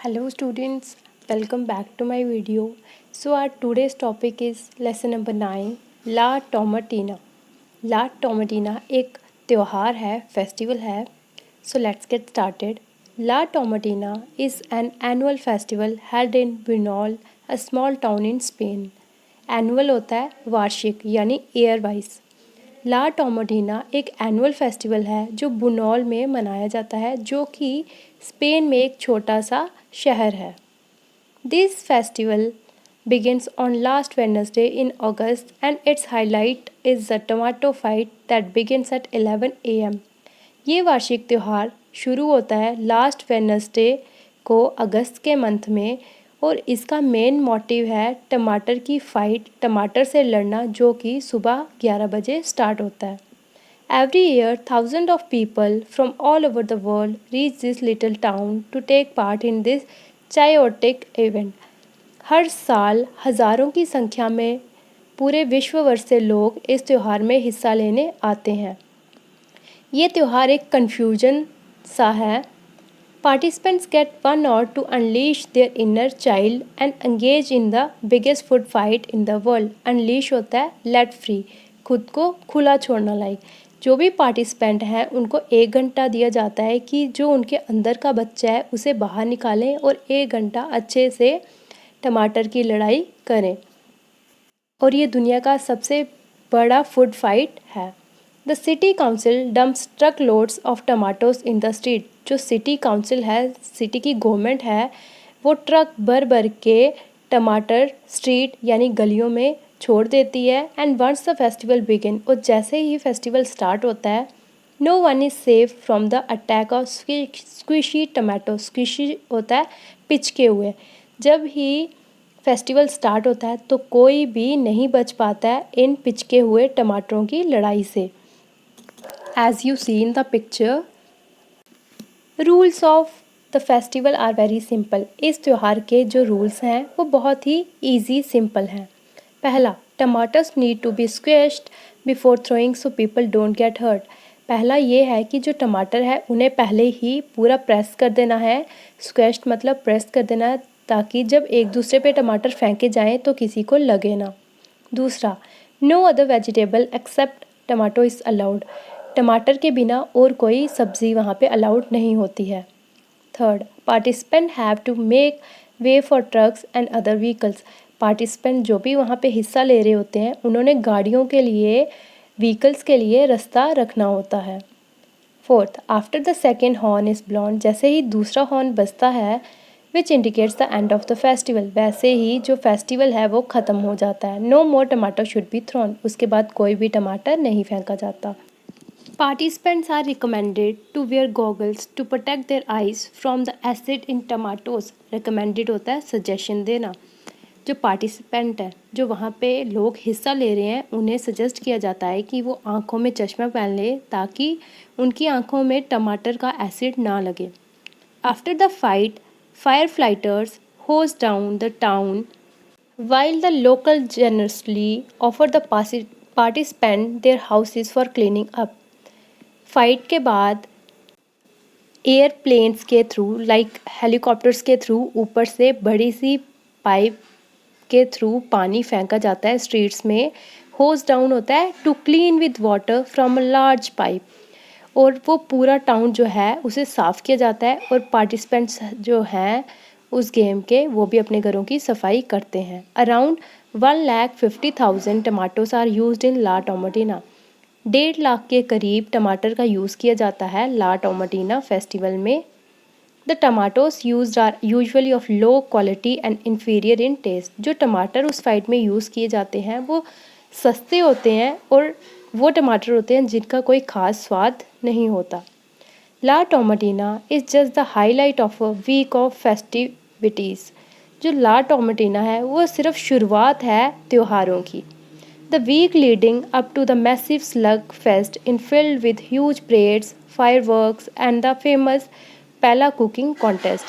Hello students, welcome back to my video. So our today's topic is lesson number 9 La Tomatina. La Tomatina एक त्योहार है, festival है. So let's get started. La Tomatina is an annual festival held in Bunol, a small town in Spain. Annual होता है वार्षिक यानी year wise. La Tomatina एक annual festival है जो बुनौल में मनाया जाता है, जो कि स्पेन में एक छोटा सा शहर है. This festival begins on last Wednesday in August and its highlight is the tomato fight that begins at 11 a.m. ये वार्षिक त्यौहार शुरू होता है लास्ट वेडनेसडे को अगस्त के मंथ में और इसका मेन मोटिव है टमाटर की फ़ाइट, टमाटर से लड़ना, जो कि सुबह 11 बजे स्टार्ट होता है. Every year, thousands of people from all over the world reach this little town to take part in this chaotic event. हर साल हज़ारों की संख्या में पूरे विश्व भर से लोग इस त्यौहार में हिस्सा लेने आते हैं. ये त्यौहार एक कन्फ्यूजन सा है. Participants get 1 hour to unleash their inner child and engage in the biggest food fight in the world. Unleash होता है let free, खुद को खुला छोड़ना. लाइक जो भी पार्टिसिपेंट हैं उनको 1 घंटा दिया जाता है कि जो उनके अंदर का बच्चा है उसे बाहर निकालें और 1 घंटा अच्छे से टमाटर की लड़ाई करें. और ये दुनिया का सबसे बड़ा फूड फाइट है. The city council dumps truck loads of tomatoes in the street. जो सिटी काउंसिल है, सिटी की गवर्नमेंट है, वो ट्रक भर भर के टमाटर स्ट्रीट यानी गलियों में छोड़ देती है. And once the festival begin, और जैसे ही फेस्टिवल स्टार्ट होता है, no one is safe from the attack of squishy tomato. Squishy होता है पिचके हुए. जब ही फेस्टिवल स्टार्ट होता है तो कोई भी नहीं बच पाता है इन पिचके हुए टमाटरों की लड़ाई से. As you see in the picture, rules of the festival are very simple. इस त्यौहार के जो रूल्स हैं वो बहुत ही ईजी सिंपल हैं. पहला, tomatoes need to be squashed before throwing so people don't get hurt. पहला ये है कि जो टमाटर है उन्हें पहले ही पूरा प्रेस कर देना है. स्क्वेश्ड मतलब प्रेस कर देना है, ताकि जब एक दूसरे पे टमाटर फेंके जाएं तो किसी को लगे ना. दूसरा, no other vegetable except tomato is allowed. टमाटर के बिना और कोई सब्ज़ी वहाँ पे अलाउड नहीं होती है. Third, participant have to make way for trucks and other vehicles. Participant जो भी वहाँ पे हिस्सा ले रहे होते हैं उन्होंने गाड़ियों के लिए, व्हीकल्स के लिए रास्ता रखना होता है. Fourth, after the second horn is blown. जैसे ही दूसरा हॉर्न बजता है, which indicates the end of the festival, वैसे ही जो फेस्टिवल है वो ख़त्म हो जाता है. नो मोर टमाटर शुड बी थ्रोन. उसके बाद कोई भी टमाटर नहीं फेंका जाता. Participants are recommended to wear goggles to protect their eyes from the acid in tomatoes. Recommended होता है सजेशन देना. जो पार्टिसिपेंट है, जो वहाँ पे लोग हिस्सा ले रहे हैं, उन्हें सजेस्ट किया जाता है कि वो आँखों में चश्मा पहन ले ताकि उनकी आँखों में टमाटर का एसिड ना लगे. After the fight, fire fighters hose down the town while the local generously offer the participant their houses for cleaning up. Fight के बाद एयरप्लेन्स के थ्रू, लाइक हेलीकॉप्टर्स के थ्रू, ऊपर से बड़ी सी पाइप के थ्रू पानी फेंका जाता है स्ट्रीट्स में. होज डाउन होता है to clean with water from a large pipe. और वो पूरा टाउन जो है उसे साफ़ किया जाता है और पार्टिसिपेंट्स जो हैं उस गेम के, वो भी अपने घरों की सफाई करते हैं. Around 1,50,000 tomatoes are used in La Tomatina. 1.5 lakh के करीब टमाटर का यूज़ किया जाता है ला टोमाटीना फेस्टिवल में. The tomatoes used are usually of low quality and inferior in taste. जो टमाटर उस फाइट में यूज़ किए जाते हैं वो सस्ते होते हैं और वो टमाटर होते हैं जिनका कोई ख़ास स्वाद नहीं होता. La Tomatina is just the highlight of a week of festivities. जो ला टोमाटीना है वो सिर्फ शुरुआत है त्योहारों की. The week leading up to the massive slug fest is filled with huge parades, fireworks and the famous पहला cooking contest.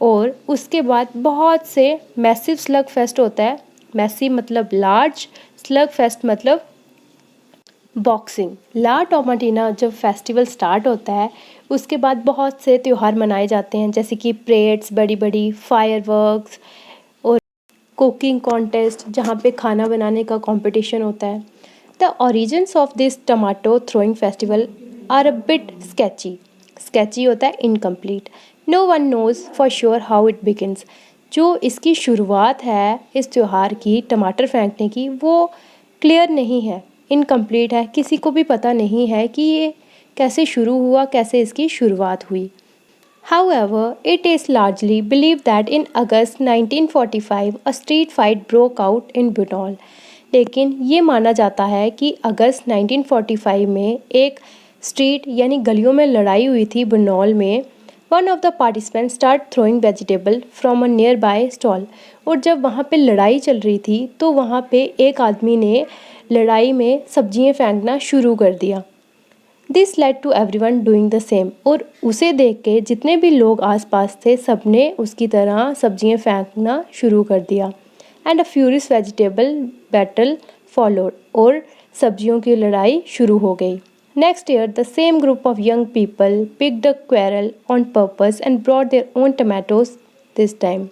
और उसके बाद बहुत से मैसिव स्लग फेस्ट होता है. मैसिव मतलब लार्ज, स्लग फेस्ट मतलब बॉक्सिंग. ला टोमाटीना जब फेस्टिवल स्टार्ट होता है उसके बाद बहुत से त्यौहार मनाए जाते हैं, जैसे कि परेड्स, बड़ी बड़ी फायरवर्क्स और कुकिंग कॉन्टेस्ट जहाँ पे खाना बनाने का कंपटीशन होता है। The origins of this tomato throwing festival are a bit sketchy होता है incomplete. No one knows for sure how it begins. जो इसकी शुरुआत है इस त्यौहार की, टमाटर फेंकने की, वो क्लियर नहीं है, इनकम्प्लीट है। किसी को भी पता नहीं है कि ये कैसे शुरू हुआ, कैसे इसकी शुरुआत हुई। However, it is largely believed that in August 1945 a street fight broke out in Bunol. लेकिन ये माना जाता है कि अगस्त 1945 में एक स्ट्रीट यानी गलियों में लड़ाई हुई थी बनौल में। One of the participant start throwing vegetable from a near by stall. और जब वहाँ पे लड़ाई चल रही थी तो वहाँ पे एक आदमी ने लड़ाई में सब्जियाँ फेंकना शुरू कर दिया। This led to everyone doing the same. और उसे देख के जितने भी लोग आसपास थे सब ने उसकी तरह सब्जियां फेंकना शुरू कर दिया। And a furious vegetable battle followed. और सब्जियों की लड़ाई शुरू हो गई। Next year the same group of young people picked a quarrel on purpose and brought their own tomatoes this time.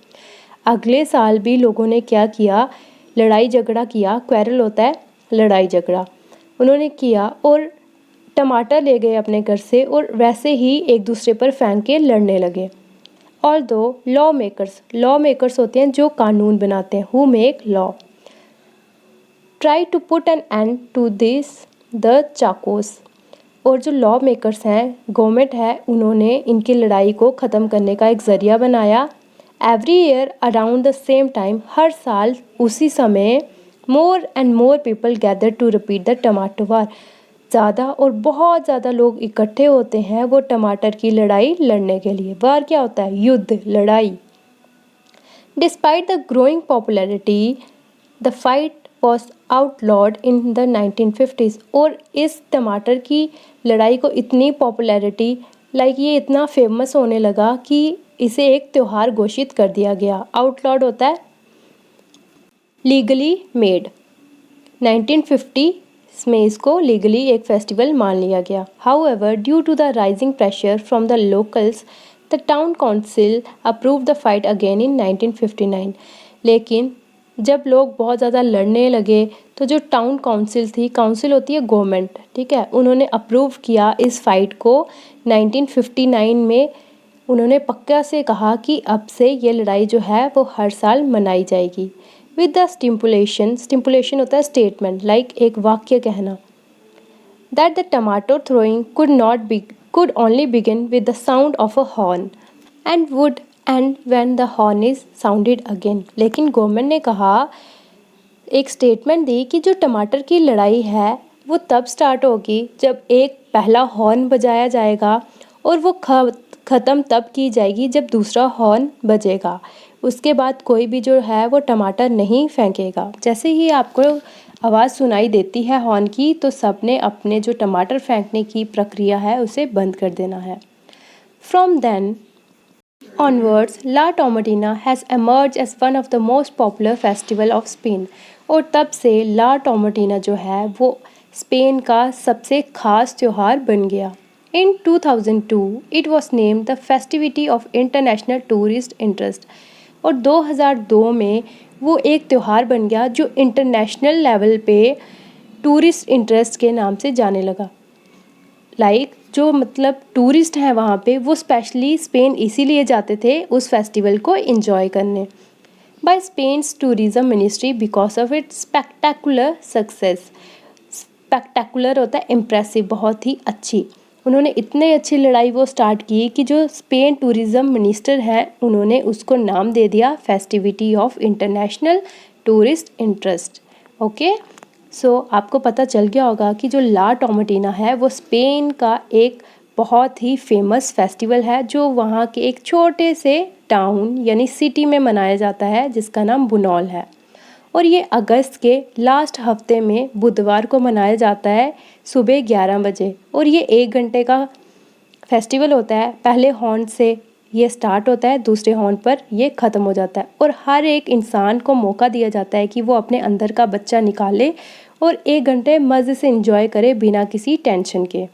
अगले साल भी लोगों ने क्या किया, लड़ाई झगड़ा किया। क्वेरल होता है लड़ाई झगड़ा, उन्होंने किया और टमाटर ले गए अपने घर से और वैसे ही एक दूसरे पर फेंक के लड़ने लगे। ऑल्दो लॉ मेकर्स होते हैं जो कानून बनाते हैं, who make law, try to put an end to this the चाकोस। और जो लॉ मेकर्स हैं, गवर्नमेंट है, उन्होंने इनकी लड़ाई को ख़त्म करने का एक ज़रिया बनाया। Every year around the same time, हर साल उसी समय, more and more people gather to repeat the tomato war. ज़्यादा और बहुत ज़्यादा लोग इकट्ठे होते हैं वो टमाटर की लड़ाई लड़ने के लिए। वार क्या होता है? युद्ध, लड़ाई। Despite the growing popularity the fight was outlawed in the 1950s। और इस टमाटर की लड़ाई को इतनी पॉपुलैरिटी, ये इतना फेमस होने लगा कि इसे एक त्यौहार घोषित कर दिया गया। आउटलॉड होता है लीगली मेड। 1950 में इसको लीगली एक फेस्टिवल मान लिया गया। However, due to the rising pressure from the locals, the town council approve the fight again in 1959। लेकिन जब लोग बहुत ज़्यादा लड़ने लगे तो जो टाउन काउंसिल थी, काउंसिल होती है गवर्नमेंट, ठीक है, उन्होंने अप्रूव किया इस फाइट को 1959 में। उन्होंने पक्का से कहा कि अब से ये लड़ाई जो है वो हर साल मनाई जाएगी। विद द स्टिमुलेशन होता है स्टेटमेंट, एक वाक्य कहना, that the tomato throwing could only begin with the sound of a horn and would and when the horn is sounded again. लेकिन गवर्नमेंट ने कहा, एक स्टेटमेंट दी कि जो टमाटर की लड़ाई है वो तब स्टार्ट होगी जब एक पहला हॉर्न बजाया जाएगा और वो ख़त्म तब की जाएगी जब दूसरा हॉर्न बजेगा। उसके बाद कोई भी जो है वो टमाटर नहीं फेंकेगा। जैसे ही आपको आवाज़ सुनाई देती है हॉर्न की तो सब ने अपने जो टमाटर फेंकने की प्रक्रिया है उसे बंद कर देना है। From then onwards, La Tomatina has emerged as one of the most popular festival of Spain। और तब से ला टोमाटीना जो है वो स्पेन का सबसे खास त्यौहार बन गया। In 2002, it was named the Festivity of International Tourist Interest। और 2002 में वो एक त्यौहार बन गया जो इंटरनेशनल लेवल पे टूरिस्ट इंटरेस्ट के नाम से जाने लगा। जो टूरिस्ट हैं वहाँ पे वो स्पेशली स्पेन इसीलिए जाते थे उस फेस्टिवल को एंजॉय करने। By Spain's tourism ministry because of its spectacular success. Spectacular होता है इम्प्रेसिव, बहुत ही अच्छी। उन्होंने इतने अच्छी लड़ाई वो स्टार्ट की कि जो स्पेन टूरिज़्म मिनिस्टर हैं उन्होंने उसको नाम दे दिया festivity of international tourist interest. Okay, so आपको पता चल गया होगा कि जो ला टोमाटीना है वो स्पेन का एक बहुत ही फेमस फेस्टिवल है जो वहाँ के एक छोटे से टाउन यानी सिटी में मनाया जाता है जिसका नाम बुनौल है। और ये अगस्त के लास्ट हफ्ते में बुधवार को मनाया जाता है सुबह 11 बजे। और ये 1 घंटे का फेस्टिवल होता है। पहले हॉर्न से ये स्टार्ट होता है, दूसरे हॉर्न पर ये ख़त्म हो जाता है। और हर एक इंसान को मौका दिया जाता है कि वो अपने अंदर का बच्चा निकाले और 1 घंटे मज़े से एंजॉय करे बिना किसी टेंशन के।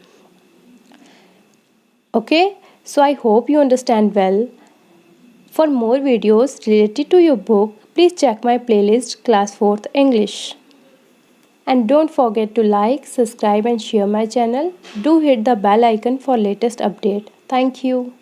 Okay, so I hope you understand well. For more videos related to your book, please check my playlist Class 4th English. And don't forget to like, subscribe and share my channel. Do hit the bell icon for latest update. Thank you.